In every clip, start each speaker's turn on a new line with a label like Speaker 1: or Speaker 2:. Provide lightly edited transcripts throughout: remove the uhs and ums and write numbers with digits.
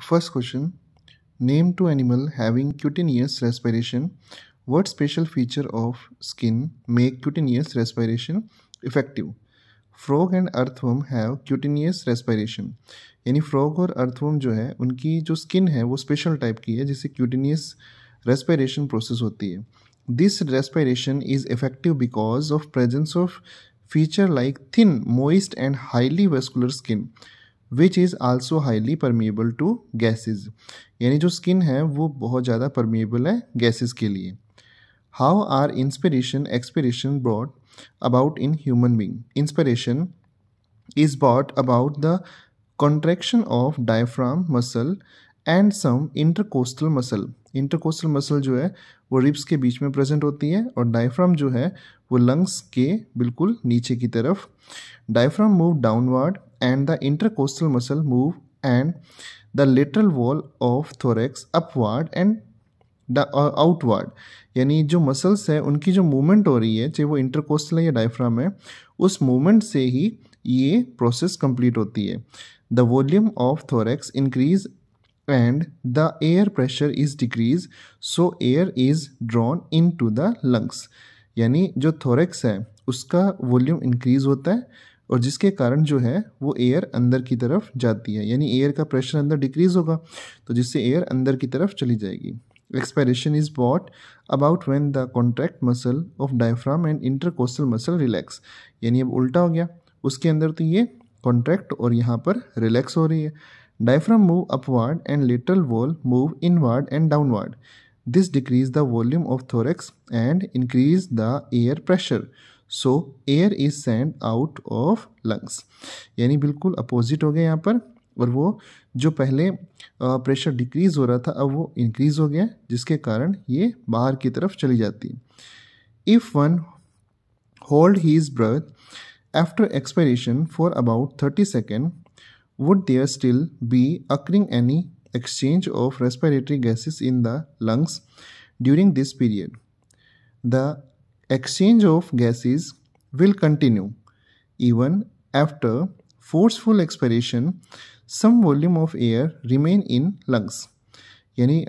Speaker 1: First question. Name two animal having cutaneous respiration. What special feature of skin make cutaneous respiration effective? Frog and earthworm have cutaneous respiration. यानी frog और earthworm जो है उनकी जो skin है वो special type की है जिससे क्यूटेनियस रेस्पिरेशन प्रोसेस होती है. This respiration is effective because of presence of feature like thin moist and highly vascular skin which is also highly permeable to gases. यानी जो स्किन है वो बहुत ज़्यादा परमिएबल है गैसेज के लिए. How are inspiration expiration brought about in human being. Inspiration is brought about the contraction of diaphragm muscle and some intercostal muscle. Intercostal muscle जो है वो रिब्स के बीच में प्रेजेंट होती है और डायफ्राम जो है वो लंग्स के बिल्कुल नीचे की तरफ. Diaphragm move downward and the intercostal muscle move and the lateral wall of thorax upward and outward. यानी जो मसल्स है उनकी जो मूवमेंट हो रही है चाहे वो इंटरकोस्टल है या डायफ्राम है उस मूवमेंट से ही ये प्रोसेस कंप्लीट होती है. The volume of thorax increase and the air pressure is decrease so air is drawn into the lungs. यानी जो थोरेक्स है उसका वॉल्यूम इंक्रीज होता है और जिसके कारण जो है वो एयर अंदर की तरफ जाती है. यानी एयर का प्रेशर अंदर डिक्रीज होगा तो जिससे एयर अंदर की तरफ चली जाएगी. Expiration is brought about when the contract muscle of diaphragm and intercostal muscle relax. यानी अब उल्टा हो गया, उसके अंदर तो ये कॉन्ट्रैक्ट और यहाँ पर रिलैक्स हो रही है. Diaphragm move upward and lateral wall move inward and downward. This decrease the volume of thorax and increase the air pressure. So air is sent out of lungs. यानी बिल्कुल अपोजिट हो गया यहाँ पर और वो जो पहले प्रेशर डिक्रीज हो रहा था अब वो इंक्रीज हो गया जिसके कारण ये बाहर की तरफ चली जाती है. If one hold his breath after expiration for about 30 second would there still be occurring any exchange of respiratory gases in the lungs during this period. The exchange of gases will continue even after forceful expiration. Some volume of air remain in lungs. यानी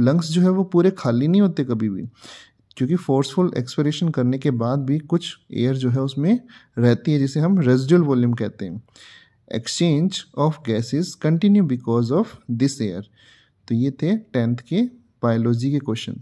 Speaker 1: lungs जो है वो पूरे खाली नहीं होते कभी भी क्योंकि फोर्सफुल एक्सपायरेशन करने के बाद भी कुछ एयर जो है उसमें रहती है जिसे हम रेजिडुअल वॉल्यूम कहते हैं. Exchange of gases continue because of this air. तो ये थे 10th के बायोलॉजी के क्वेश्चन.